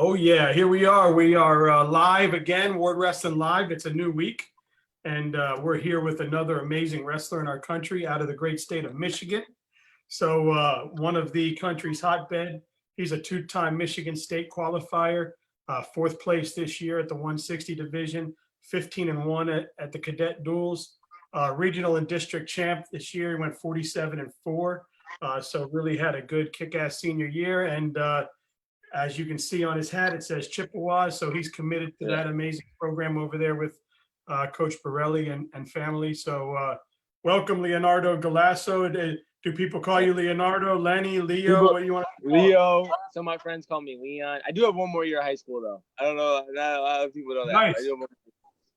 Oh yeah, here we are. We are live again, Ward Wrestling Live. It's a new week, and we're here with another amazing wrestler in our country out of the great state of Michigan. So one of the country's hotbed. He's a two-time Michigan State qualifier, fourth place this year at the 160 division, 15-1 at the cadet duels, regional and district champ this year. He went 47-4. So really had a good kick-ass senior year, and as you can see on his hat, it says Chippewas. So he's committed to that amazing program over there with Coach Borelli and family. So welcome, Leonardo Galasso. Do people call you Leonardo, Lenny, Leo? What do you want to call? Leo. Some of my friends call me Leon. I do have one more year of high school, though. I don't know. Not a lot of people know that. Nice.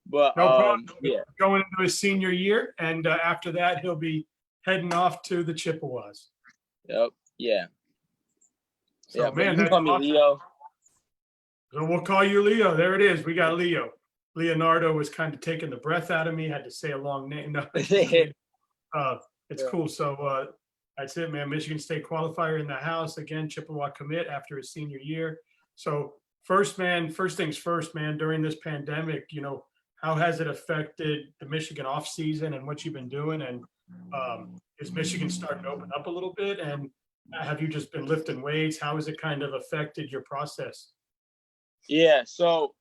But no problem. Yeah. Going into his senior year, and after that, he'll be heading off to the Chippewas. Yep. Yeah. So, yeah, man, you can call me awesome. Leo. So we'll call you Leo. There it is. We got Leo. Leonardo was kind of taking the breath out of me. Had to say a long name. No, it's cool. So that's it, man. Michigan State qualifier in the house again. Chippewa commit after his senior year. So first things first, man. During this pandemic, how has it affected the Michigan off season and what you've been doing? And is Michigan starting to open up a little bit? And have you just been lifting weights? How has it kind of affected your process? Yeah, so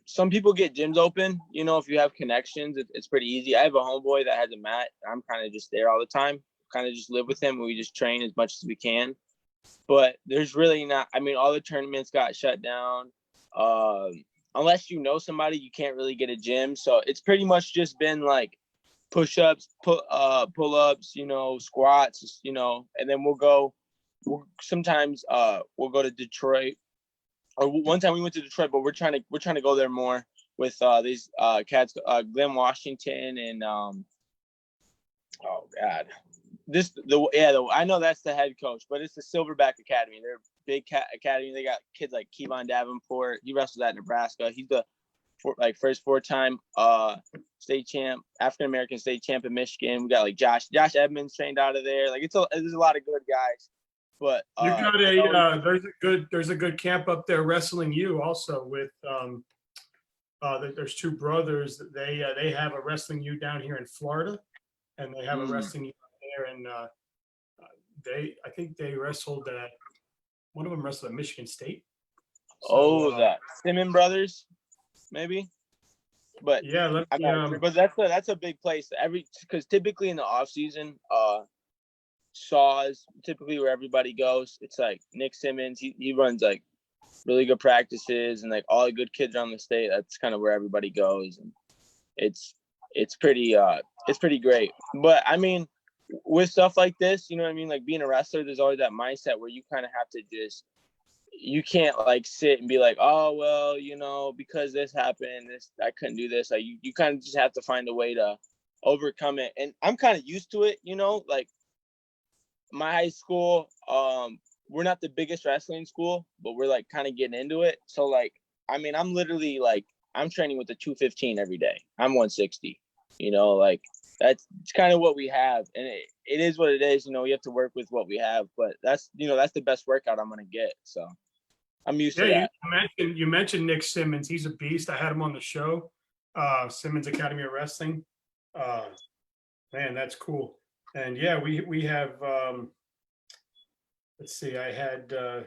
some people get gyms open, if you have connections, it's pretty easy. I have a homeboy that has a mat. I'm kind of just there all the time, kind of just live with him, and we just train as much as we can. But there's really not, all the tournaments got shut down. Unless you know somebody, you can't really get a gym. So it's pretty much just been like push-ups, pull-ups, squats, and then sometimes we'll go to Detroit, or one time we went to Detroit, but we're trying to go there more with these cats, Glenn Washington and I know that's the head coach, but it's the Silverback Academy. They're a big academy. They got kids like Kevon Davenport. He wrestles at Nebraska. He's the first four-time state champ, African American state champ in Michigan. We got like Josh Edmonds trained out of there. Like there's a lot of good guys. But you got there's a good camp up there, Wrestling U, also with there's two brothers. They have a Wrestling U down here in Florida, and they have a Wrestling U there, and I think they wrestled at one of them wrestled at Michigan State. So, that Simmons brothers, maybe. But yeah, but that's a big place. Because typically in the off season, Saws typically where everybody goes. It's like Nick Simmons. He runs like really good practices, and like all the good kids around the state. That's kind of where everybody goes, and it's pretty great. But with stuff like this, like being a wrestler, there's always that mindset where you kind of have to you can't like sit and be like, oh well, because this happened, I couldn't do this. Like you kind of just have to find a way to overcome it. And I'm kind of used to it, like my high school, we're not the biggest wrestling school, but we're like kind of getting into it. So like, I'm literally like, I'm training with the 215 every day. I'm 160, like that's kind of what we have. And it is what it is. We have to work with what we have, but that's the best workout I'm going to get. So I'm used to that. You mentioned Nick Simmons. He's a beast. I had him on the show, Simmons Academy of Wrestling. Man, that's cool. And yeah, we have, let's see, I had, let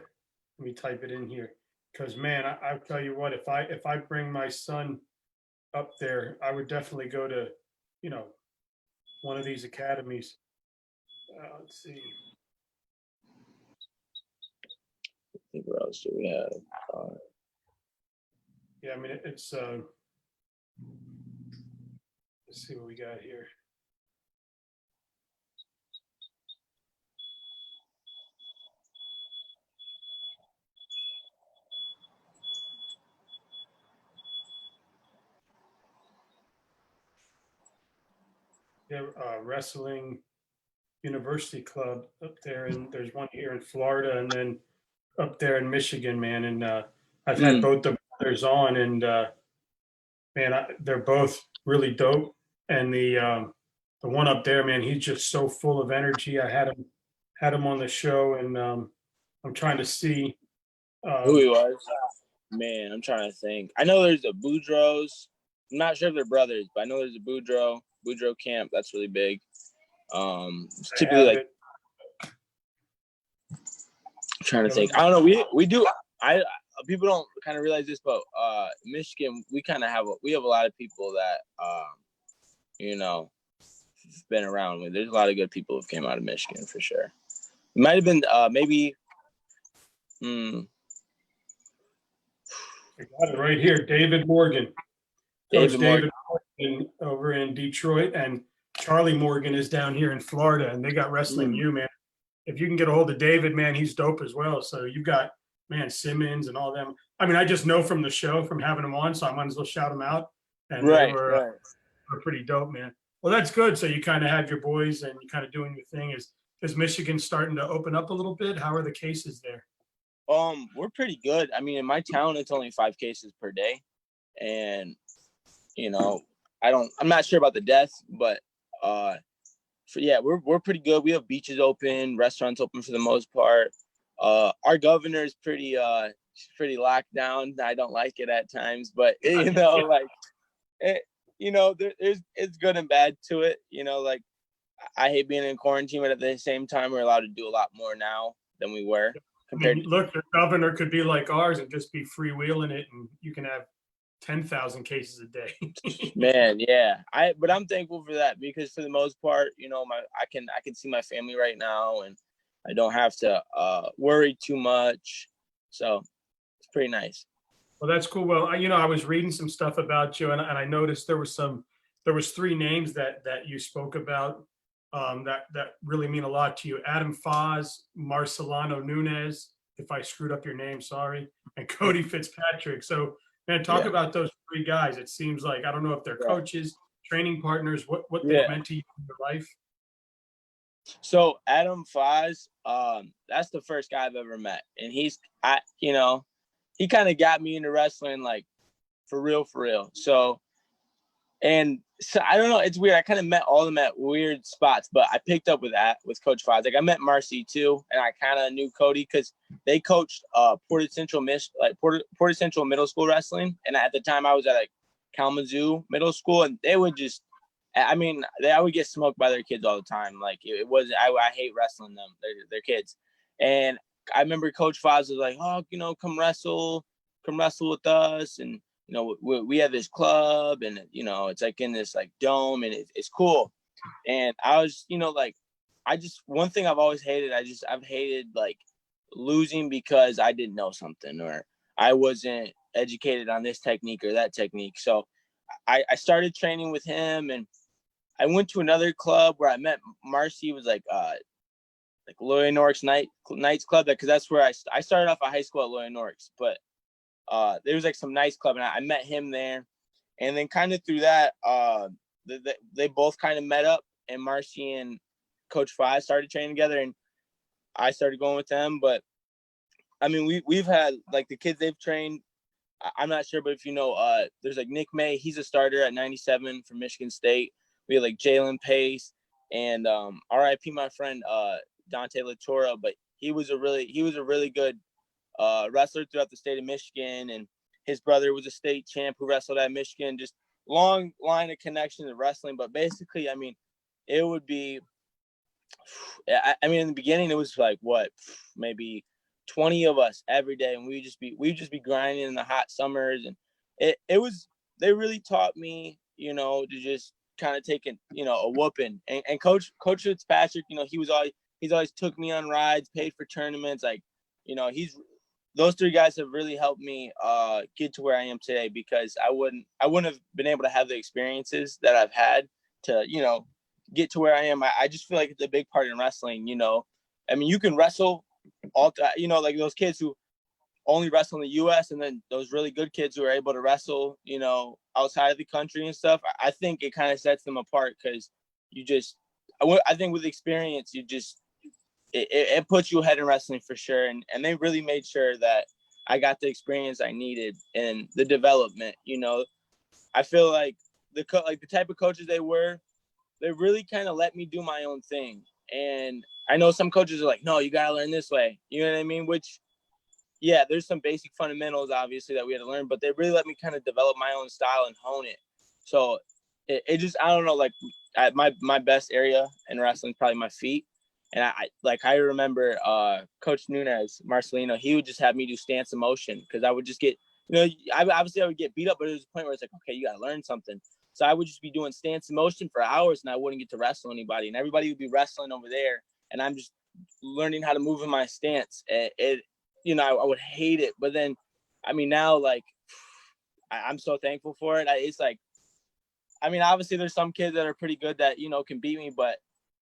me type it in here. Because man, I'll tell you what, if I bring my son up there, I would definitely go to, one of these academies. Let's see. I think what else do we have? Yeah, it's, let's see what we got here. Yeah, Wrestling University Club up there, and there's one here in Florida, and then up there in Michigan, man. And I've had both the brothers on, and man, they're both really dope. And the one up there, man, he's just so full of energy. I had him on the show, and I'm trying to see Who he was? Man, I'm trying to think. I know there's a Boudreaux's. I'm not sure if they're brothers, but I know there's a Boudreaux camp. That's really big. It's typically like I'm trying to think. I don't know. We do. People don't kind of realize this, but Michigan, we kind of have a lot of people that you know, been around. There's a lot of good people who came out of Michigan for sure. It might have been maybe. I got it right here. David Morgan. Coach David Morgan over in Detroit, and Charlie Morgan is down here in Florida, and they got Wrestling U, man. If you can get a hold of David, man, he's dope as well. So you've got, man, Simmons and all them. I mean, I just know from the show, from having them on, so I might as well shout them out. And they were pretty dope, man. Well, that's good. So you kind of have your boys and you kind of doing your thing. Is Michigan starting to open up a little bit? How are the cases there? We're pretty good. I mean, in my town, it's only 5 cases per day. And, you know, I'm not sure about the deaths, but, we're pretty good. We have beaches open, restaurants open for the most part. Our governor is pretty locked down. I don't like it at times, but you know, it's good and bad to it. You know, like I hate being in quarantine, but at the same time, we're allowed to do a lot more now than we were. Look, the governor could be like ours and just be freewheeling it, and you can have 10,000 cases a day. Man, yeah. But I'm thankful for that because for the most part, you know, I can see my family right now, and I don't have to worry too much. So it's pretty nice. Well, that's cool. Well, I was reading some stuff about you, and I noticed there was 3 names that you spoke about that really mean a lot to you. Adam Foz, Marcelano Nunez, if I screwed up your name, sorry, and Cody Fitzpatrick. So, man, talk about those 3 guys. It seems like, I don't know if they're coaches, training partners, what they meant to you in your life. So Adam Foz, that's the first guy I've ever met. And he kind of got me into wrestling, like, for real. So I don't know. It's weird. I kind of met all of them at weird spots, but I picked up with Coach Foz. Like I met Marcy too, and I kind of knew Cody because they coached Portage Central Middle School wrestling, and at the time I was at like Kalamazoo Middle School, and they would just, I would get smoked by their kids all the time. Like it was, I hate wrestling them. They're kids, and I remember Coach Foz was like, "Oh, you know, come wrestle with us," and you know, we have this club, and you know, it's like in this like dome, and it's cool. And I was, you know, like, one thing I've always hated, I've hated like losing because I didn't know something or I wasn't educated on this technique or that technique. So I started training with him, and I went to another club where I met Marcy. Was like Loyola Norrick's Knights Club, because that's where I started off at high school at Loyola Norrick's, but there was like some nice club, and I met him there. And then kind of through that, they both kind of met up, and Marcy and Coach Foz started training together, and I started going with them. But I mean, we've had like the kids they've trained. I'm not sure, but if you know, there's like Nick May. He's a starter at 97 from Michigan State. We have like Jalen Pace and RIP my friend Dante Latora, but he was a really good wrestler throughout the state of Michigan, and his brother was a state champ who wrestled at Michigan. Just long line of connections of wrestling. But basically, I mean, it would be, I mean, in the beginning, it was like what, maybe 20 of us every day, and we'd just be grinding in the hot summers, and they really taught me, you know, to just kind of take a whooping. And Coach Fitzpatrick, you know, he's always took me on rides, paid for tournaments, like, you know, those 3 guys have really helped me get to where I am today, because I wouldn't have been able to have the experiences that I've had to, you know, get to where I am. I just feel like it's a big part in wrestling, you know. I mean, you can wrestle you know, like those kids who only wrestle in the U.S. and then those really good kids who are able to wrestle, you know, outside of the country and stuff. I think it kind of sets them apart, because I think with experience, it puts you ahead in wrestling for sure. And they really made sure that I got the experience I needed and the development. You know, I feel like the type of coaches they really kind of let me do my own thing. And I know some coaches are like, no, you got to learn this way. You know what I mean? Which yeah, there's some basic fundamentals obviously that we had to learn, but they really let me kind of develop my own style and hone it. So it just, I don't know, like my best area in wrestling is probably my feet. And I remember Coach Nunez, Marcelino, he would just have me do stance and motion because I would just get, I would get beat up, but there was a point where it's like, okay, you got to learn something. So I would just be doing stance and motion for hours and I wouldn't get to wrestle anybody. And everybody would be wrestling over there. And I'm just learning how to move in my stance. I would hate it. But then, I mean, now, like, I'm so thankful for it. It's like, I mean, obviously there's some kids that are pretty good that, can beat me, but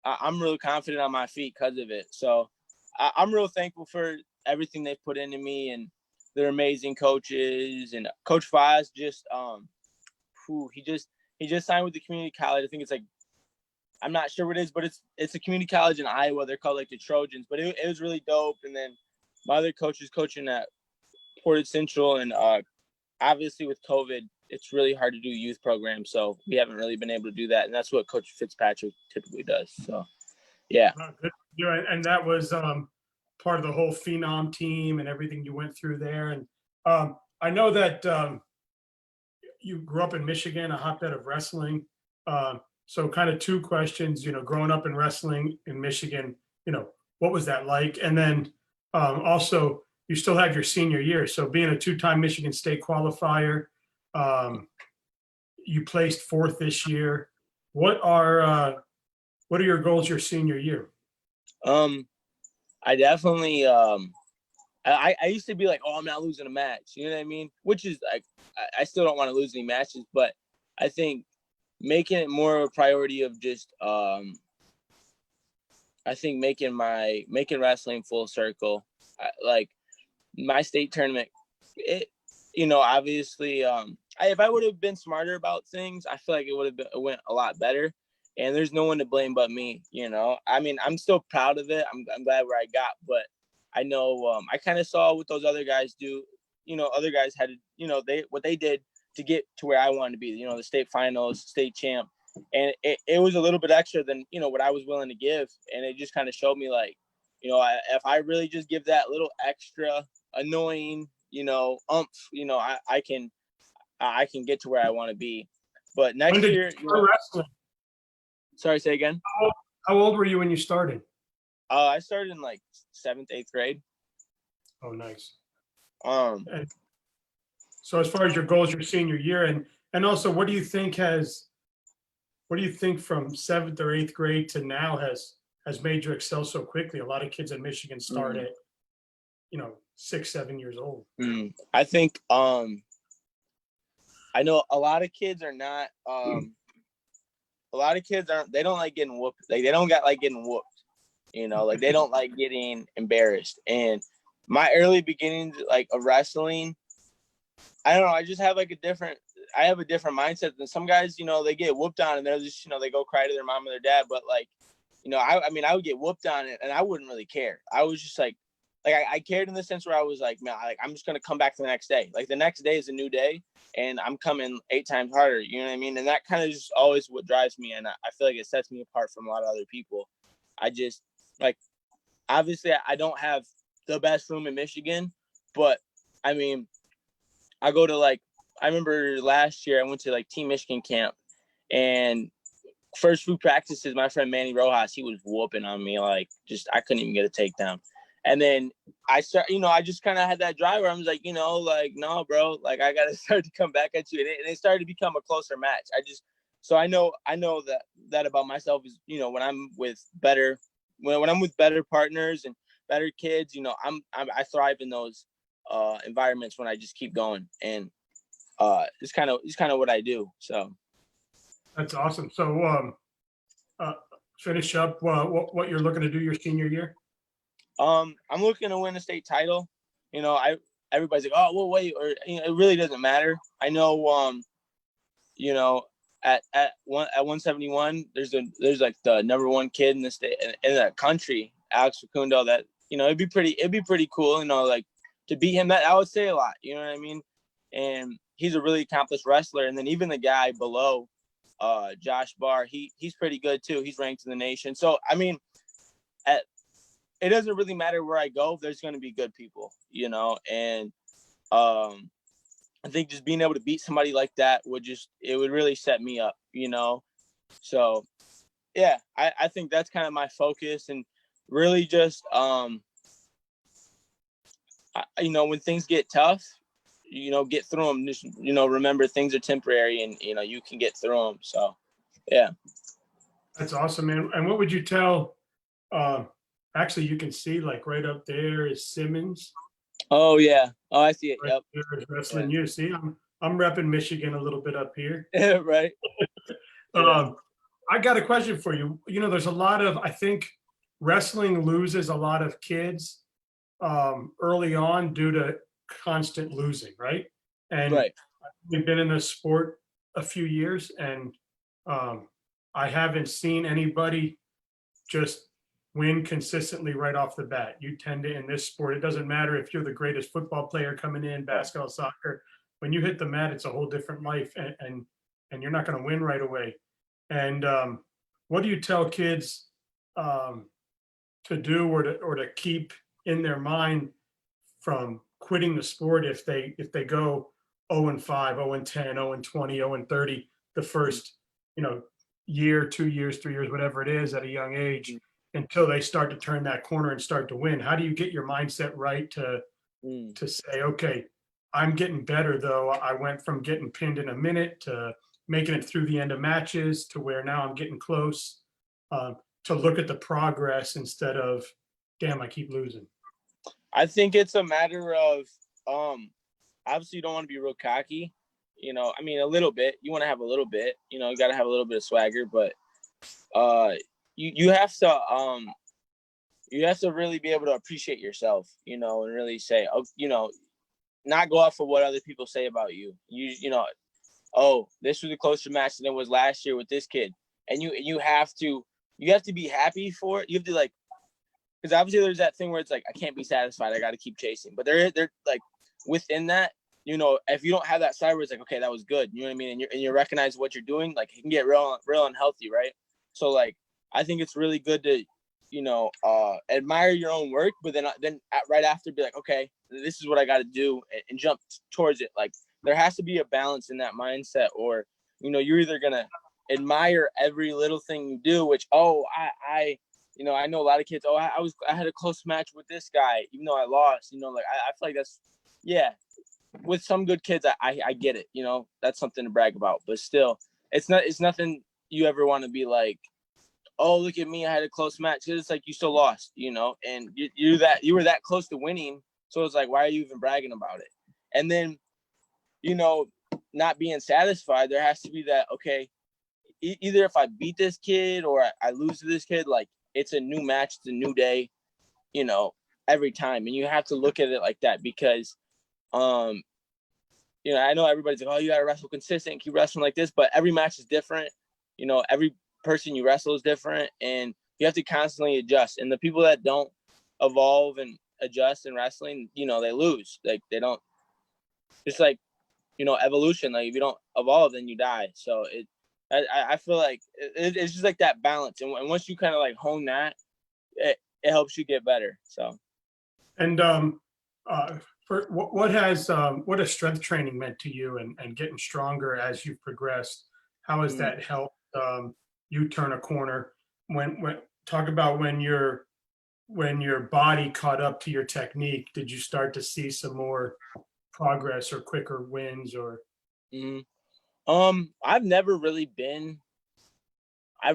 I'm really confident on my feet because of it. So I'm real thankful for everything they've put into me, and they're amazing coaches. And Coach Vaz just, he just signed with the community college. I think it's like, I'm not sure what it is, but it's a community college in Iowa. They're called like the Trojans, but it was really dope. And then my other coach is coaching at Portage Central, and obviously with COVID, it's really hard to do youth programs, so we haven't really been able to do that, and that's what Coach Fitzpatrick typically does. So, yeah. Good. And that was part of the whole Phenom team and everything you went through there. And I know that you grew up in Michigan, a hotbed of wrestling. So kind of two questions, growing up in wrestling in Michigan, what was that like? And then also, you still have your senior year. So being a two-time Michigan State qualifier, you placed fourth this year. What are your goals your senior year? I definitely I used to be like, oh, I'm not losing a match. You know what I mean? Which is like, I still don't want to lose any matches, but I think making it more of a priority of just I think making wrestling full circle. Like my state tournament, obviously, if I would have been smarter about things, I feel like it went a lot better. And there's no one to blame but me. I mean, I'm still proud of it. I'm glad where I got, but I know I kind of saw what those other guys do. Other guys had what they did to get to where I wanted to be. The state finals, state champ, and it was a little bit extra than what I was willing to give, and it just kind of showed me like, if I really just give that little extra annoying, umph, I can get to where I want to be. But next year, wrestling? Sorry, say again. How old were you when you started? I started in like 7th, 8th grade. Oh, nice. And so as far as your goals your senior year, and also what do you think from 7th or 8th grade to now has made you excel so quickly? A lot of kids in Michigan start at 6, 7 years old. I think I know a lot of kids are not they don't like getting whooped. Like they don't like getting whooped. Like they don't like getting embarrassed. And my early beginnings like of wrestling, I don't know, I just have like a different mindset than some guys. They get whooped on and they're just, they go cry to their mom or their dad. But like, I mean, I would get whooped on it and I wouldn't really care. I was just like I cared in the sense where I was like, man, I'm just going to come back the next day. Like the next day is a new day and I'm coming 8 times harder. You know what I mean? And that kind of just always what drives me. And I feel like it sets me apart from a lot of other people. I just like, obviously I don't have the best room in Michigan, but I mean, I go to like, I remember last year I went to like Team Michigan camp and first few practices, my friend Manny Rojas, he was whooping on me. Like just, I couldn't even get a takedown. And then I just kind of had that drive where I was like, like, no, bro, like I got to start to come back at you. And it started to become a closer match. So I know that about myself is, when I'm with better, when I'm with better partners and better kids, I thrive in those environments when I just keep going. And it's kind of what I do. So. That's awesome. So finish up what you're looking to do your senior year. I'm looking to win a state title. Everybody's like, oh, well, wait, or it really doesn't matter. I know, at 171, there's like the number 1 kid in the state in the country, Alex Facundo. That it'd be pretty cool. Like to beat him. That I would say a lot. You know what I mean? And he's a really accomplished wrestler. And then even the guy below, Josh Barr, he's pretty good too. He's ranked in the nation. So I mean, it doesn't really matter where I go. There's going to be good people, and I think just being able to beat somebody like that it would really set me up, So yeah, I think that's kind of my focus, and really just, when things get tough, get through them. Just, remember things are temporary, and, you can get through them. So, yeah. That's awesome, man. And what would you tell, actually, you can see like right up there is Simmons. Oh, yeah. Oh, I see it. Right Yep. there is Wrestling U. See, I'm repping Michigan a little bit up here. Right. Yeah. I got a question for you. There's a lot of, I think wrestling loses a lot of kids early on due to constant losing, right? And Right. we've been in this sport a few years, and I haven't seen anybody just win consistently right off the bat. You tend to, in this sport, it doesn't matter if you're the greatest football player coming in, basketball, soccer. When you hit the mat, it's a whole different life, and you're not going to win right away. And what do you tell kids to do, or to keep in their mind from quitting the sport if they go 0-5, 0-10, 0-20, 0-30 the first year, 2 years, 3 years, whatever it is, at a young age, until they start to turn that corner and start to win? How do you get your mindset right to say, okay, I'm getting better, though. I went from getting pinned in a minute to making it through the end of matches to where now I'm getting close, to look at the progress instead of, damn, I keep losing. I think it's a matter of, obviously you don't want to be real cocky, I mean, a little bit. You want to have a little bit, you got to have a little bit of swagger, but you have to really be able to appreciate yourself, and really say, not go off of what other people say about you. Oh, this was a closer match than it was last year with this kid. And you have to be happy for it. You have to, like, because obviously there's that thing where it's like, I can't be satisfied. I got to keep chasing. But they're like, within that, if you don't have that side where it's like, okay, that was good. You know what I mean? And you recognize what you're doing, like, it can get real unhealthy, right? So, like, I think it's really good to, admire your own work, but then right after be like, okay, this is what I got to do, and jump towards it. Like, there has to be a balance in that mindset, or, you're either going to admire every little thing you do, which, I know a lot of kids, I had a close match with this guy, even though I lost, like, I feel like that's, yeah, with some good kids, I get it, that's something to brag about, but still, it's nothing you ever want to be like, oh, look at me, I had a close match. It's like, you still lost, and you were that close to winning. So it's like, why are you even bragging about it? And then, not being satisfied, there has to be that, okay, either if I beat this kid or I lose to this kid, like, it's a new match, it's a new day, every time. And you have to look at it like that, because, I know everybody's like, oh, you got to wrestle consistent, keep wrestling like this, but every match is different. Every person you wrestle is different, and you have to constantly adjust. And the people that don't evolve and adjust in wrestling, they lose. Like, they don't, it's like, evolution. Like, if you don't evolve, then you die. So I feel like it's just like that balance. And once you kind of like hone that, it helps you get better. So. And for what has strength training meant to you, and getting stronger as you've progressed? How has that helped you turn a corner? When talk about when your body caught up to your technique, did you start to see some more progress or quicker wins? Or I've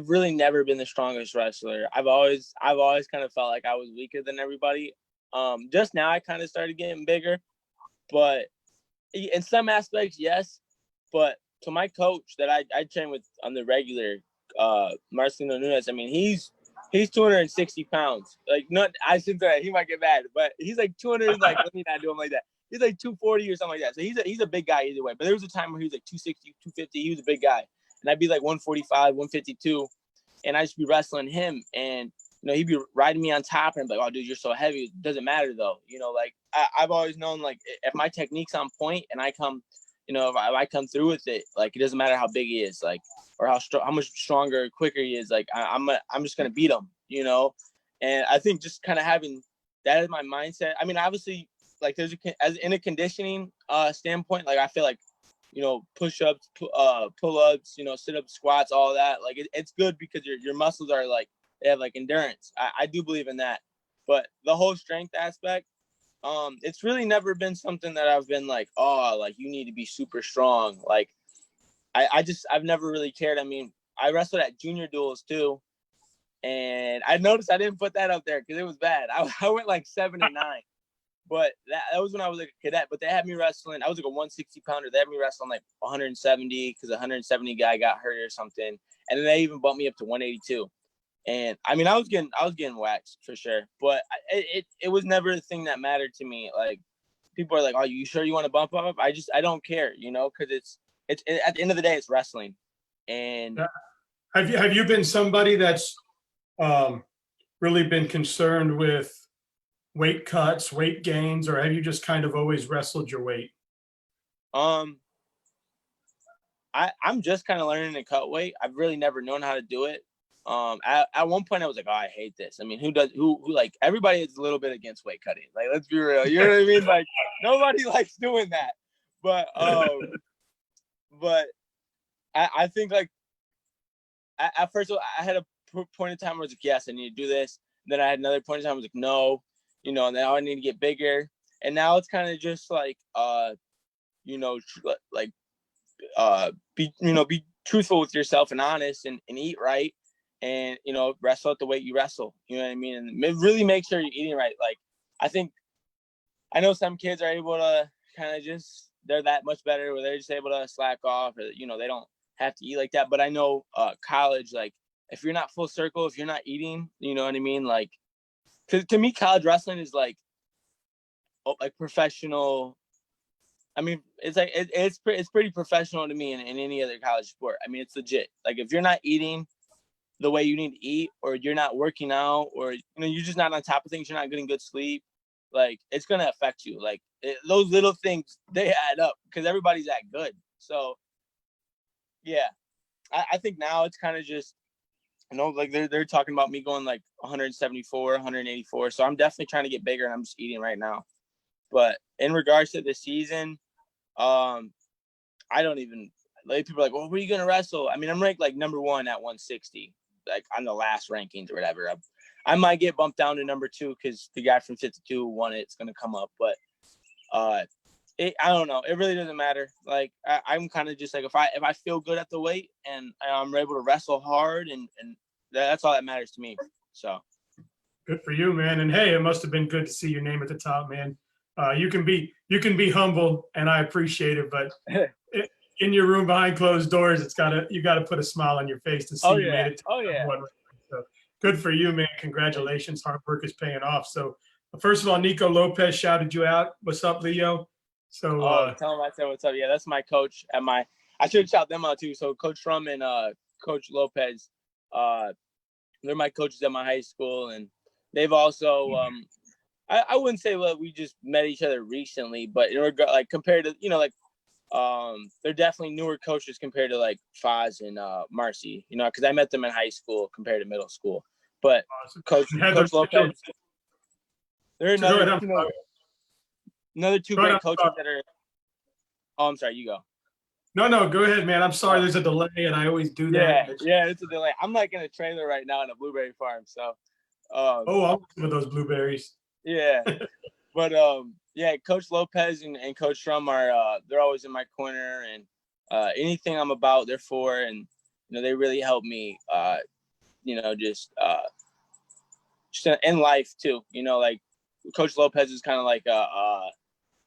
really never been the strongest wrestler. I've always kind of felt like I was weaker than everybody. Just now I kind of started getting bigger, but in some aspects, yes. But to my coach that I train with on the regular, Marcelino Nunez, I mean, he's 260 pounds. Like, not, I shouldn't say, he might get mad, but he's like 200. Like, let me not do him like that. He's like 240 or something like that. So he's a big guy either way. But there was a time where he was like 260, 250. He was a big guy, and I'd be like 145, 152, and I'd just be wrestling him, and he'd be riding me on top, and I'm like, oh, dude, you're so heavy. It doesn't matter though. Like, I've always known, like, if my technique's on point and I come, if I come through with it, like, it doesn't matter how big he is, like, or how much stronger or quicker he is. Like, I'm just gonna beat him, And I think just kind of having that as my mindset. I mean, obviously, like there's as in a conditioning standpoint, like I feel like, push-ups, pull-ups, sit-ups, squats, all that. Like it's good because your muscles are like, they have like endurance. I do believe in that. But the whole strength aspect, it's really never been something that I've been like, oh, like you need to be super strong. Like I've never really cared. I mean, I wrestled at junior duels too. And I noticed I didn't put that up there because it was bad. I went like 7 and 9. But that was when I was like a cadet. But they had me wrestling. I was like a 160 pounder. They had me wrestling like 170 because a 170 guy got hurt or something. And then they even bumped me up to 182. And I mean, I was getting waxed for sure. But it was never a thing that mattered to me. Like people are like, "Oh, you sure you want to bump up?" I don't care, because it's at the end of the day, it's wrestling. And have you been somebody that's really been concerned with weight cuts, weight gains, or have you just kind of always wrestled your weight? I'm just kind of learning to cut weight. I've really never known how to do it. At one point I was like, oh, I hate this. I mean, who like everybody is a little bit against weight cutting. Like, let's be real. You know what I mean? Like nobody likes doing that. But I think like at first I had a point in time where I was like, yes, I need to do this. Then I had another point in time I was like, no, and now I need to get bigger. And now it's kind of just like, be truthful with yourself and honest and eat right. And, wrestle at the weight you wrestle, you know what I mean? And really make sure you're eating right. Like, I know some kids are able to kind of they're that much better where they're just able to slack off or, they don't have to eat like that. But I know college, like if you're not full circle, if you're not eating, you know what I mean? Like, to me, college wrestling is like professional. I mean, it's like, it's pretty professional to me in any other college sport. I mean, it's legit. Like if you're not eating the way you need to eat, or you're not working out, or you're just not on top of things, you're not getting good sleep, like it's gonna affect you. Like those little things, they add up because everybody's that good. So yeah, I think now it's kind of just like they're talking about me going like 174, 184. So I'm definitely trying to get bigger, and I'm just eating right now. But in regards to the season, I don't even like, people are like, well, where are you gonna wrestle? I mean, I'm ranked like number 1 at 160. Like on the last rankings or whatever. I might get bumped down to number 2 because the guy from 52 won it. It's gonna come up, but I don't know. It really doesn't matter. Like I'm kind of just like, if I feel good at the weight and I'm able to wrestle hard, and that's all that matters to me. So good for you, man. And hey, it must have been good to see your name at the top, man. You can be humble, and I appreciate it, but in your room behind closed doors, you gotta put a smile on your face to see you made it to one. So good for you, man. Congratulations. Hard work is paying off. So first of all, Nico Lopez shouted you out. What's up, Leo? So tell him I said what's up. Yeah, that's my coach at I should shout them out too. So Coach Trum and Coach Lopez, they're my coaches at my high school, and they've also I wouldn't say that we just met each other recently, but in regard, like compared to they're definitely newer coaches compared to like Foz and Marcy, because I met them in high school compared to middle school. But Coach Lopez, they're another two great coaches that are. Oh, I'm sorry. You go. No, go ahead, man. I'm sorry. There's a delay, and I always do that. Yeah, it's a delay. I'm like in a trailer right now in a blueberry farm, so. I'm with those blueberries. Yeah, but yeah, Coach Lopez and Coach Trum are they're always in my corner, and anything I'm about, they're for, and they really help me. Just in life too. Like Coach Lopez is kind of like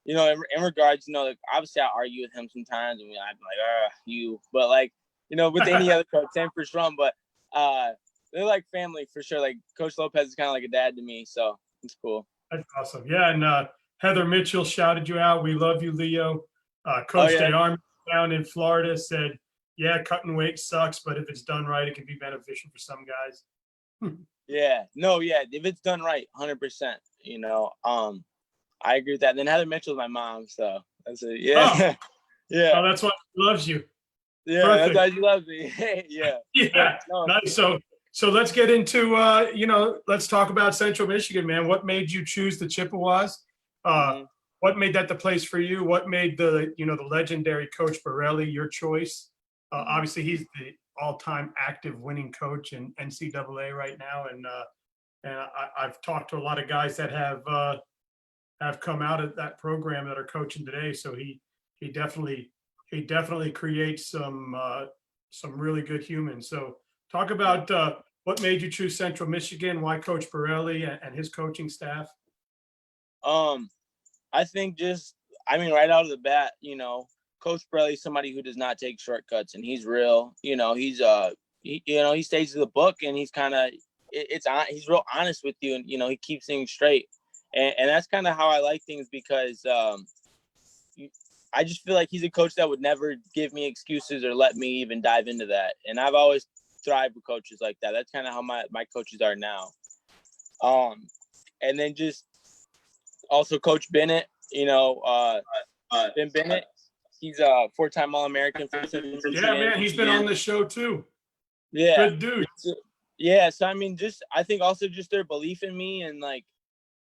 in regards, like obviously I argue with him sometimes, and I'm like, you, but like with any other coach, same for Trum, but they're like family for sure. Like Coach Lopez is kind of like a dad to me, so it's cool. That's awesome. Yeah, and Heather Mitchell shouted you out. We love you, Leo. Coach DeArmond down in Florida said, yeah, cutting weight sucks, but if it's done right, it can be beneficial for some guys. If it's done right, 100%. I agree with that. And then Heather Mitchell's my mom, so that's it. Yeah. Oh, that's why she loves you. Yeah, perfect. That's why she loves me. Yeah. Yeah. Nice. So So let's get into, let's talk about Central Michigan, man. What made you choose the Chippewas? Mhm. What made that the place for you? What made the legendary Coach Borelli your choice? Obviously, he's the all-time active winning coach in NCAA right now, and I've talked to a lot of guys that have come out of that program that are coaching today. So he definitely creates some really good humans. So talk about what made you choose Central Michigan, why Coach Borelli and his coaching staff. I think right out of the bat, Coach Borelli is somebody who does not take shortcuts, and he's real. He stays to the book, and he's kind of he's real honest with you, and he keeps things straight, and that's kind of how I like things because I just feel like he's a coach that would never give me excuses or let me even dive into that, and I've always thrived with coaches like that. That's kind of how my coaches are now. And then just also Coach Bennett, Ben Bennett. He's a 4-time All-American for Central Michigan. Yeah, man, he's been on the show too. Yeah, good dude. Yeah, so I mean, I think also just their belief in me, and like,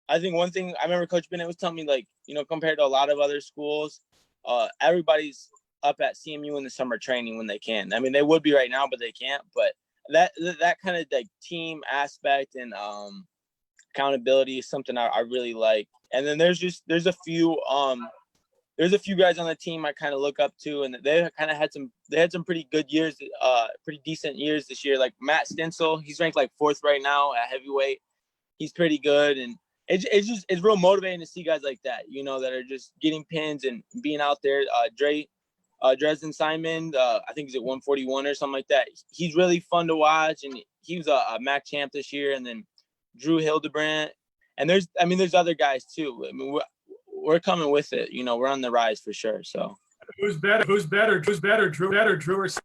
I think one thing I remember Coach Bennett was telling me, like, compared to a lot of other schools, everybody's up at CMU in the summer training when they can. I mean, they would be right now, but they can't. But that kind of like team aspect and accountability is something I really like. And then there's a few guys on the team I kind of look up to, and they kind of had some pretty good years, pretty decent years this year. Like Matt Stensel, he's ranked like 4th right now at heavyweight. He's pretty good, and it's real motivating to see guys like that, that are just getting pins and being out there. Dresden Simon, I think he's at 141 or something like that. He's really fun to watch, and he was a MAC champ this year. And then Drew Hildebrandt, and there's other guys too. I mean, we're coming with it. We're on the rise for sure. So who's better, Drew or Sarah?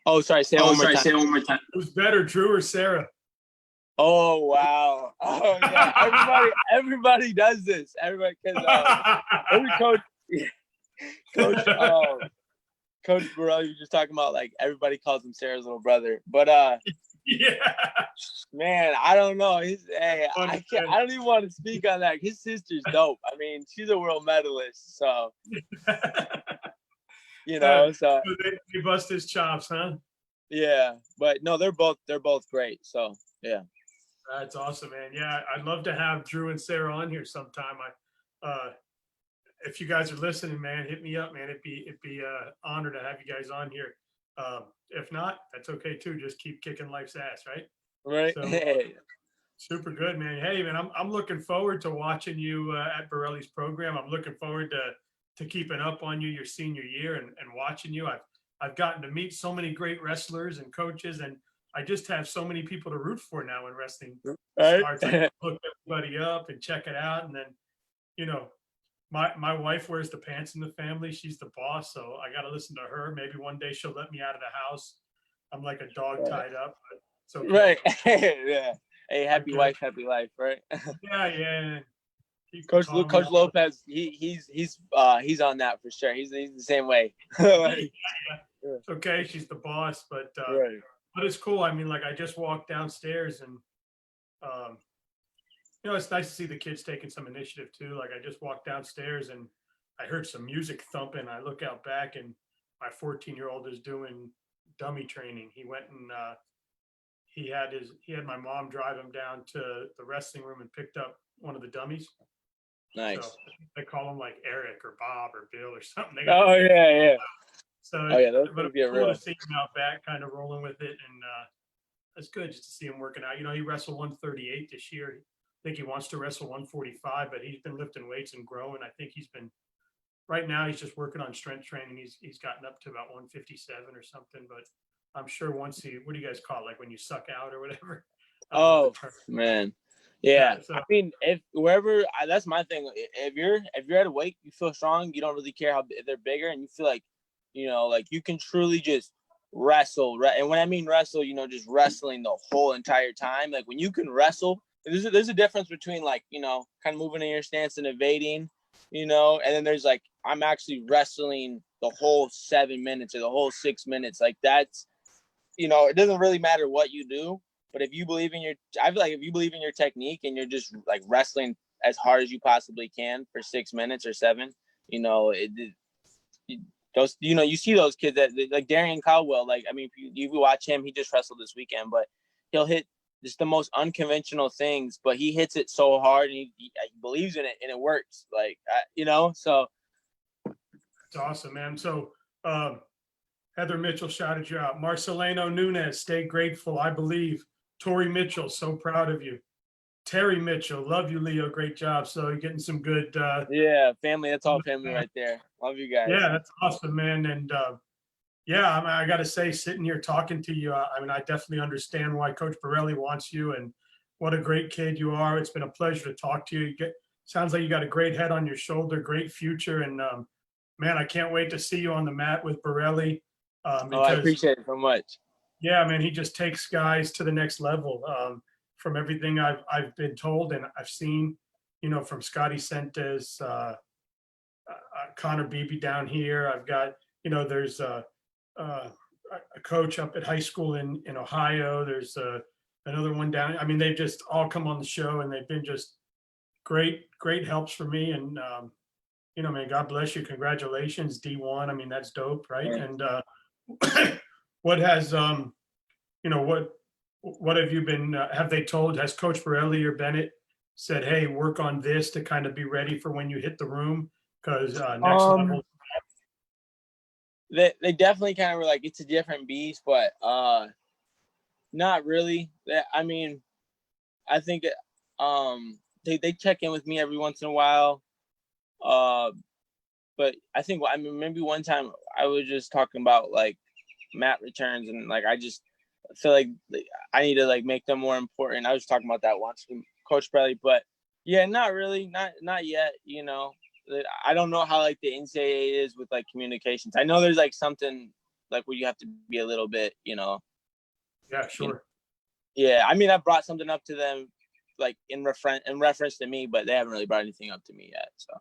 Oh, sorry. Say it one more time. Who's better, Drew or Sarah? Oh, wow. Oh, yeah. Everybody does this. Everybody, because every coach, Coach Burrell, you're just talking about, like, everybody calls him Sarah's little brother. But yeah, man, I don't know. I don't even want to speak on that. His sister's dope. I mean, she's a world medalist, so so they bust his chops, huh? Yeah, but no, they're both great. So yeah. That's awesome, man. Yeah, I'd love to have Drew and Sarah on here sometime. If you guys are listening, man, hit me up, man. It'd be an honor to have you guys on here. If not, that's okay too. Just keep kicking life's ass, right? Right. So, super good, man. Hey, man, I'm looking forward to watching you at Borelli's program. I'm looking forward to keeping up on you your senior year and watching you. I've gotten to meet so many great wrestlers and coaches, and I just have so many people to root for now in wrestling. Right. Starts, I look everybody up and check it out, and then my wife wears the pants in the family. She's the boss, so I got to listen to her. Maybe one day she'll let me out of the house. I'm like a dog tied up, but it's okay. Right. Yeah. Hey, happy wife, happy life, right? Yeah. Coach Lopez, he's on that for sure. He's the same way. It's okay. She's the boss, but right. But it's cool. I mean, like I just walked downstairs and, it's nice to see the kids taking some initiative too. Like I just walked downstairs and I heard some music thumping. I look out back and my 14-year-old is doing dummy training. He went and he had my mom drive him down to the wrestling room and picked up one of the dummies. Nice. So they call him like Eric or Bob or Bill or something. Oh yeah. So, but it's cool to see him out back, kind of rolling with it, and it's good just to see him working out. He wrestled 138 this year. I think he wants to wrestle 145, but he's been lifting weights and growing. I think right now he's just working on strength training. He's gotten up to about 157 or something, but I'm sure once what do you guys call it? Like when you suck out or whatever? Oh man. Yeah. So, I mean, if wherever that's my thing. If you're at a weight, you feel strong, you don't really care if they're bigger, and you feel like, like you can truly just wrestle. And when I mean wrestle, just wrestling the whole entire time. Like when you can wrestle, there's a difference between like, kind of moving in your stance and evading, and then there's like, I'm actually wrestling the whole 7 minutes or the whole 6 minutes. Like it doesn't really matter what you do, but if you believe in I feel like if you believe in your technique and you're just like wrestling as hard as you possibly can for 6 minutes or 7, you see those kids that like Darian Caldwell, like, I mean, if you watch him, he just wrestled this weekend, but he'll hit just the most unconventional things, but he hits it so hard and he believes in it and it works. Like, so. It's awesome, man. So, Heather Mitchell shouted you out. Marcelino Nunez, stay grateful, I believe. Tori Mitchell, so proud of you. Terry Mitchell, love you, Leo. Great job. So you're getting some good. Yeah, family. That's all family right there. Love you guys. Yeah, that's awesome, man. And yeah, I mean, I got to say, sitting here talking to you, I mean, I definitely understand why Coach Borelli wants you, and what a great kid you are. It's been a pleasure to talk to you. Sounds like you got a great head on your shoulder, great future, and man, I can't wait to see you on the mat with Borelli. I appreciate it so much. Yeah, man, he just takes guys to the next level. From everything I've been told and I've seen, from Scotty Sentes, Connor Beebe down here. I've got, there's a coach up at high school in Ohio. There's another one down. I mean, they've just all come on the show and they've been just great helps for me. And man, God bless you. Congratulations, D1. I mean, that's dope, right? Yeah. And what has what have you been? Has Coach Borelli or Bennett said, "Hey, work on this to kind of be ready for when you hit the room"? Because next level. They definitely kind of were like, it's a different beast, but not really. I mean, I think they check in with me every once in a while. But I think, maybe one time I was just talking about like mat returns, and like I just feel like I need to like make them more important. I was talking about that once with Coach Borelli, but yeah, not really, not yet. I don't know how like the NCAA is with like communications. I know there's like something like where you have to be a little bit, Yeah, sure. Yeah, I mean, I brought something up to them like in reference to me, but they haven't really brought anything up to me yet. So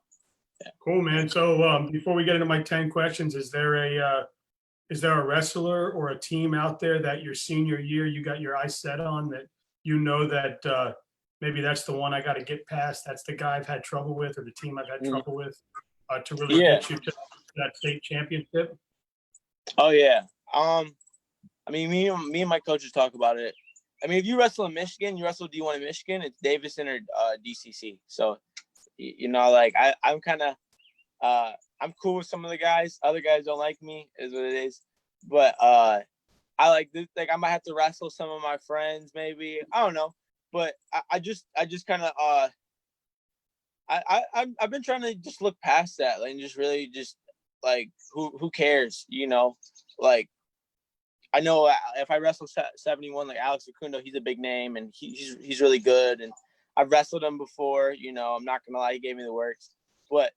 yeah. Cool, man. So before we get into my 10 questions, is there a wrestler or a team out there that your senior year you got your eyes set on, that that maybe that's the one I got to get past? That's the guy I've had trouble with, or the team I've had trouble with, to really get you to that state championship? Oh yeah. I mean, me and my coaches talk about it. I mean, if you wrestle in Michigan, you wrestle D1 in Michigan, it's Davison or DCC. So, like I'm kind of I'm cool with some of the guys. Other guys don't like me, is what it is. But I like this. Like I might have to wrestle some of my friends, maybe. I don't know. But I just kind of I've been trying to just look past that, like, and just really just like who cares, like. I know if I wrestle 71, like Alex Facundo, he's a big name and he's really good. And I've wrestled him before, I'm not going to lie, he gave me the works. But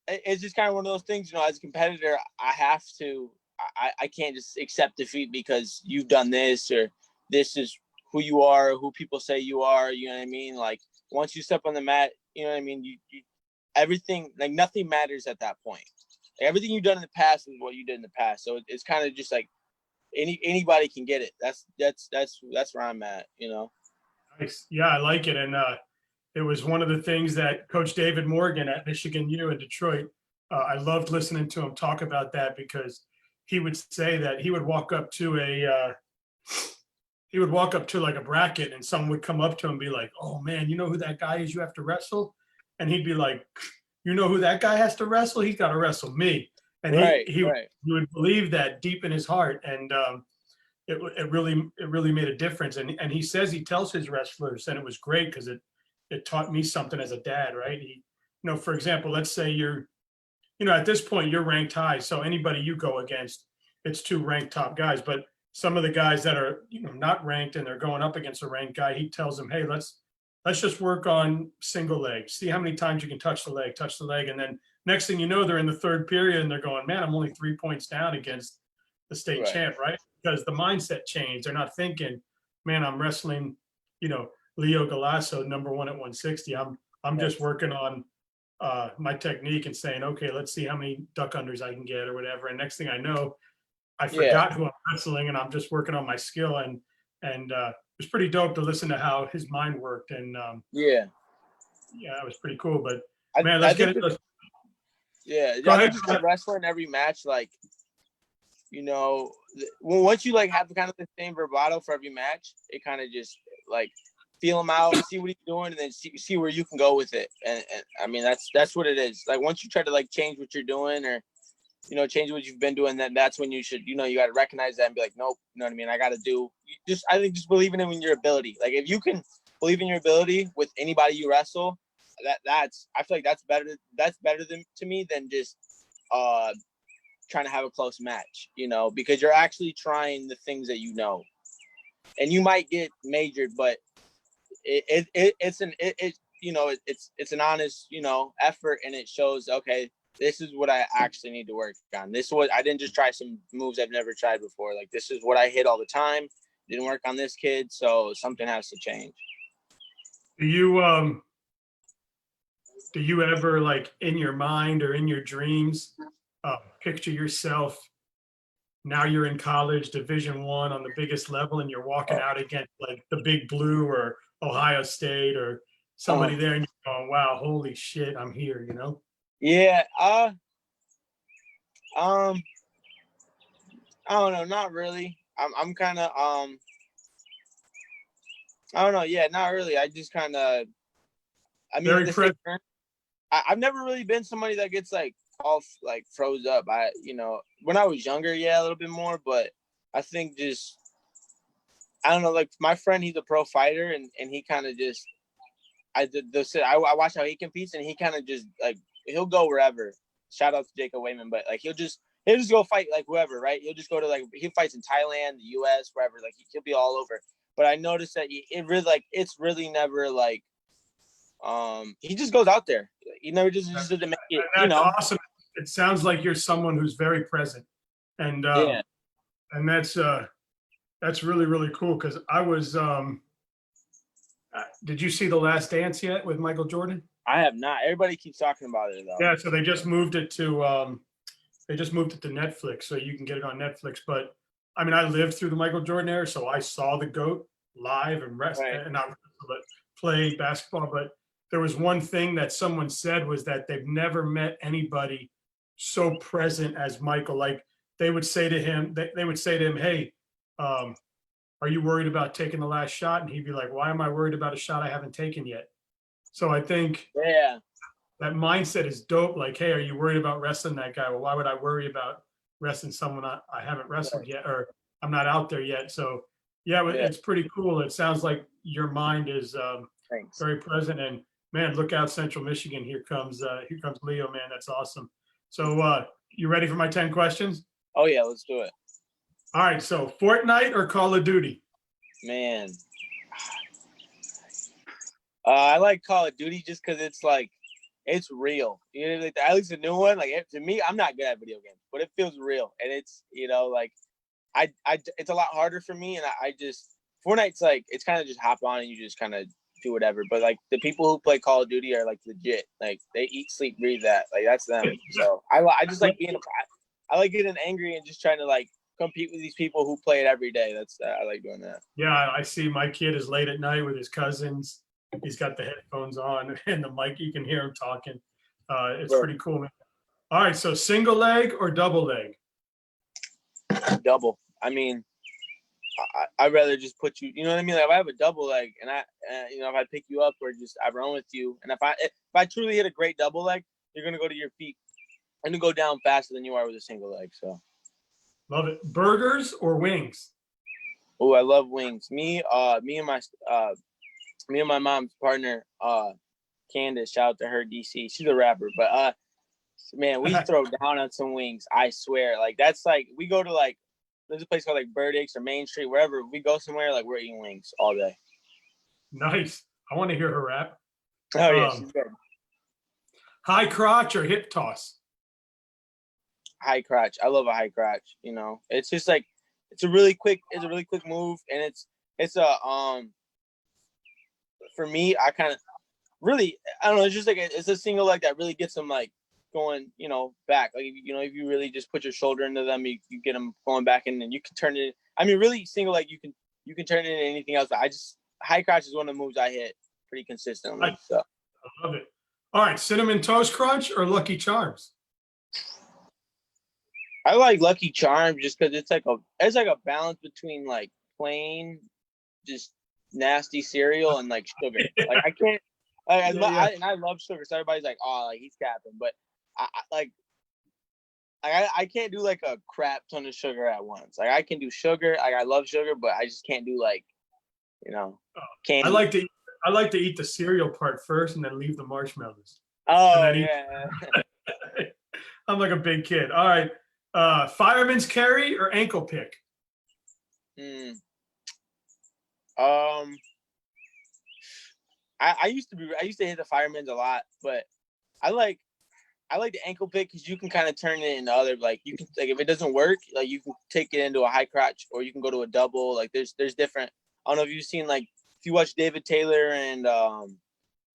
it's just kind of one of those things, as a competitor, I can't just accept defeat because you've done this, or this is who you are, or who people say you are, you know what I mean? Like once you step on the mat, you know what I mean? You everything, like nothing matters at that point. Everything you've done in the past is what you did in the past. So it's kind of just like anybody can get it. That's where I'm at, Nice. Yeah, I like it. And it was one of the things that Coach David Morgan at Michigan U in Detroit, I loved listening to him talk about that, because he would say that he would walk up to like a bracket, and someone would come up to him and be like, "Oh man, you know who that guy is you have to wrestle?" And he'd be like, "You know who that guy has to wrestle? He's got to wrestle me." And he would believe that deep in his heart. And it really made a difference. And he says he tells his wrestlers, and it was great because it taught me something as a dad, right? For example, let's say you're, at this point you're ranked high. So anybody you go against, it's 2 ranked top guys. But some of the guys that are, not ranked and they're going up against a ranked guy, he tells them, "Hey, let's just work on single leg. See how many times you can touch the leg. And then next thing you know, they're in the 3rd period and they're going, "Man, I'm only 3 points down against the state champ," right? Because the mindset changed. They're not thinking, "Man, I'm wrestling, Leo Galasso, number 1 at 160. I'm just working on my technique and saying, okay, let's see how many duck unders I can get," or whatever. And next thing I know, I Yeah. forgot who I'm wrestling, and I'm just working on my skill. And it was pretty dope to listen to how his mind worked. And Yeah. yeah, it was pretty cool. But I, man, I let's get think, into. yeah, Go I ahead. think just like wrestling every match, like, well, once you like have kind of the same bravado for every match, it kind of just like feel him out, see what he's doing, and then see where you can go with it. And I mean, that's what it is. Like once you try to like change what you're doing or change what you've been doing, then that's when you should, you got to recognize that and be like, nope, you know what I mean? I got to I think just believing in your ability. Like if you can believe in your ability with anybody you wrestle, I feel like that's better to me than just trying to have a close match, because you're actually trying the things that and you might get majored, but it's an honest, effort, and it shows, okay, this is what I actually need to work on. I didn't just try some moves I've never tried before. Like this is what I hit all the time. Didn't work on this kid, so something has to change. Do you ever, like, in your mind or in your dreams, picture yourself now you're in college, Division I on the biggest level, and you're walking out against like the Big Blue or Ohio State or somebody there, and you're going, "Wow, holy shit, I'm here," Yeah. I don't know, not really. I'm kind of I don't know. Yeah, not really. I just kind of. I mean, Very present. I've never really been somebody that gets like all like froze up. When I was younger, yeah, a little bit more, but I think just I don't know. Like my friend, he's a pro fighter, and he kind of just I watch how he competes, and he kind of just like he'll go wherever. Shout out to Jacob Wayman, but like he'll just go fight like whoever, right? He'll just go to like he fights in Thailand, the U.S., wherever. Like he'll be all over. But I noticed that it's really never like he just goes out there. He never just doesn't make it. That's awesome. It sounds like you're someone who's very present, and Yeah. and that's really really cool. Because I was. Did you see The Last Dance yet with Michael Jordan? I have not. Everybody keeps talking about it though. Yeah, so they just moved it to Netflix, so you can get it on Netflix. But I mean, I lived through the Michael Jordan era, so I saw the GOAT live and Right. and not but play basketball. But there was one thing that someone said was that they've never met anybody so present as Michael. Like they would say to him, "Hey, are you worried about taking the last shot?" And he'd be like, "Why am I worried about a shot I haven't taken yet?" So I think Yeah. that mindset is dope. Like, hey, are you worried about wrestling that guy? Well, why would I worry about wrestling someone I haven't wrestled yet, or I'm not out there yet? So yeah, it's pretty cool. It sounds like your mind is very present. And man, look out, Central Michigan. Here comes Leo, man. That's awesome. So you ready for my 10 questions? Oh yeah, let's do it. All right. So Fortnite or Call of Duty? Man. I like Call of Duty just because it's like it's real. Like at least a new one. Like to me, I'm not good at video games, but it feels real, and it's like it's a lot harder for me, and I just Fortnite's like it's kind of just hop on and you just kind of do whatever. But like the people who play Call of Duty are like legit. Like they eat, sleep, breathe that. Like that's them. So I just like I like getting angry and just trying to like compete with these people who play it every day. That's I like doing that. Yeah, I see my kid is late at night with his cousins. He's got the headphones on and the mic. You can hear him talking. It's pretty cool, man. All right, so single leg or double leg? Double. I mean, I'd rather just put you. You know what I mean? Like if I have a double leg, and if I pick you up or just I run with you, and if I truly hit a great double leg, you're gonna go to your feet and go down faster than you are with a single leg. So. Love it. Burgers or wings? Oh, I love wings. Me and my mom's partner, Candace, shout out to her, DC. She's a rapper, but man, we throw down on some wings. I swear, like that's like we go to like there's a place called like Burdick's or Main Street, wherever we go somewhere, like we're eating wings all day. Nice. I want to hear her rap. Oh yeah, she's good. High crotch or hip toss? High crotch. I love a high crotch. It's just like it's a really quick move, and it's a for me, I kind of really I don't know. It's just like it's a single leg that really gets them like going, back. Like, if you really just put your shoulder into them, you get them going back, and then you can turn it. I mean, really single leg, you can turn it into anything else. High crotch is one of the moves I hit pretty consistently. So I love it. All right, Cinnamon Toast Crunch or Lucky Charms? I like Lucky Charms just because it's like a balance between like plain, just nasty cereal and like sugar. Like I can't. And I love sugar, so everybody's like, "Oh, like he's capping," but I can't do like a crap ton of sugar at once. Like I can do sugar, like I love sugar, but I just can't do like, candy. I like to eat the cereal part first and then leave the marshmallows. Oh yeah. I'm like a big kid. All right, fireman's carry or ankle pick? I used to hit the fireman's a lot, but I like the ankle pick because you can kind of turn it into other, like you can, like if it doesn't work, like you can take it into a high crotch or you can go to a double. Like there's different. I don't know if you've seen, like if you watch David Taylor and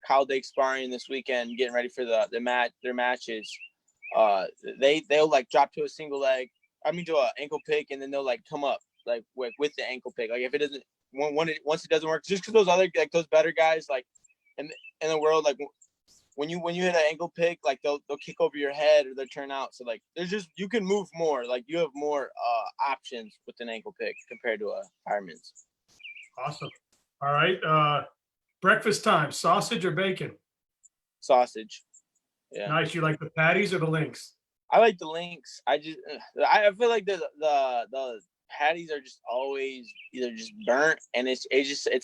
Kyle Dake sparring this weekend, getting ready for their matches. They'll like drop to a single leg. I mean to an ankle pick, and then they'll like come up like with the ankle pick. Like if it doesn't, once it doesn't work, just because those other, like those better guys, like in the world, like when you hit an ankle pick, like they'll kick over your head or they'll turn out. So like there's just, you can move more. Like you have more options with an ankle pick compared to a fireman's. Awesome. All right. Breakfast time, sausage or bacon? Sausage. Yeah. Nice. You like the patties or the links? I like the links. I feel like the patties are just always either just burnt, and it's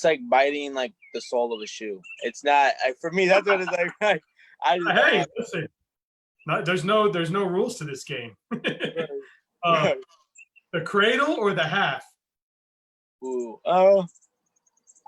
like biting like the sole of a shoe. It's not, for me, that's what it's like. Hey, listen, there's no rules to this game. The cradle or the half? Ooh,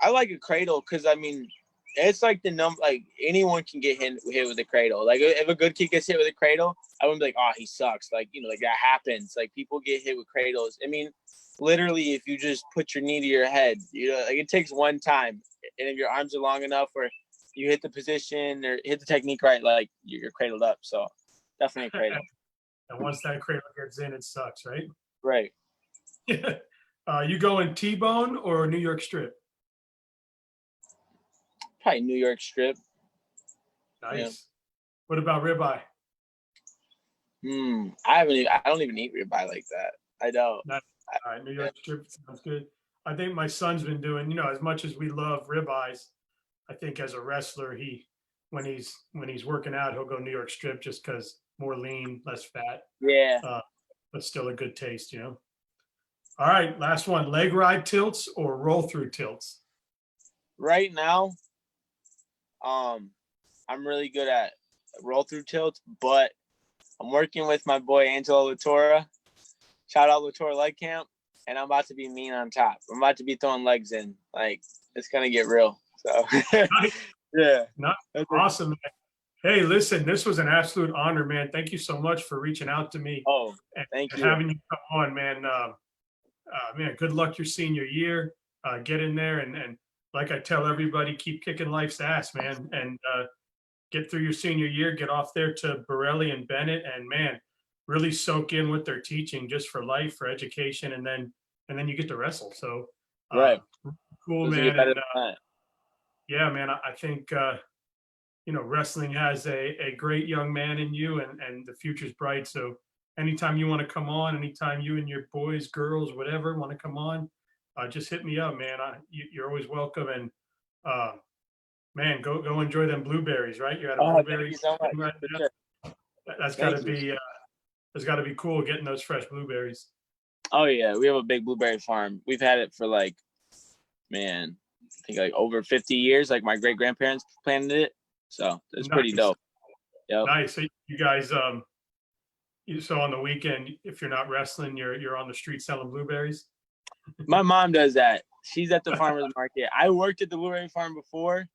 I like a cradle because I mean, it's like like anyone can get hit with a cradle. Like if a good kid gets hit with a cradle, I wouldn't be like, oh, he sucks. Like, like that happens. Like people get hit with cradles. I mean, literally, if you just put your knee to your head, like it takes one time, and if your arms are long enough, or you hit the position or hit the technique right, like you're cradled up. So definitely a cradle. And once that cradle gets in, it sucks, right? Right. You going T-bone or New York strip? Probably New York strip. Nice. Yeah. What about ribeye? I don't even eat ribeye like that. I don't. All right, New York strip sounds good. I think my son's been doing, as much as we love ribeyes, I think as a wrestler, when he's working out, he'll go New York strip just because more lean, less fat. Yeah. But still a good taste, All right, last one, leg ride tilts or roll through tilts? Right now, I'm really good at roll through tilts, but I'm working with my boy Angelo Latorra. Shout out Latorra Leg Camp, and I'm about to be mean on top. I'm about to be throwing legs in. Like it's gonna get real. So yeah. Awesome. Hey, listen, this was an absolute honor, man. Thank you so much for reaching out to me. Oh, thank you. Having you come on, man. Man, good luck your senior year. Get in there and like I tell everybody, keep kicking life's ass, man, and get through your senior year. Get off there to Borelli and Bennett, and man, really soak in what they're teaching just for life, for education, and then you get to wrestle. So, right, cool, man. And, yeah, man, I think wrestling has a great young man in you, and the future's bright. So, anytime you want to come on, anytime you and your boys, girls, whatever want to come on, just hit me up, man. You're always welcome. And man, go enjoy them blueberries, right? You're at a blueberry. Thank you so much. Right now. Sure. That's got to be cool getting those fresh blueberries. Oh yeah, we have a big blueberry farm. We've had it for like, man, I think like over 50 years. Like my great grandparents planted it, so it's pretty dope. Yep. Nice. So you guys, so on the weekend, if you're not wrestling, you're on the street selling blueberries. My mom does that. She's at the farmer's market. I worked at the blueberry farm before,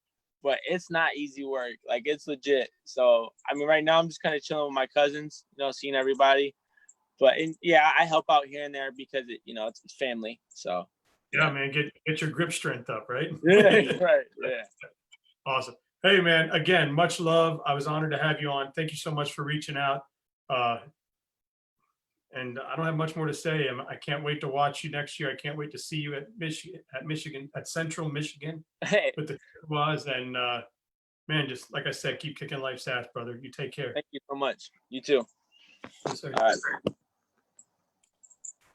but it's not easy work. Like it's legit. So I mean, right now I'm just kind of chilling with my cousins, seeing everybody. But yeah, I help out here and there because it's family. So yeah, man, get your grip strength up, right? Yeah, right. Yeah. Awesome. Hey, man, again, much love. I was honored to have you on. Thank you so much for reaching out. And I don't have much more to say. I can't wait to watch you next year. I can't wait to see you at Michigan, at Central Michigan Hey, with the was. And man, just like I said, keep kicking life's ass, brother. You take care. thank you so much. You too. Yes, sir. All right.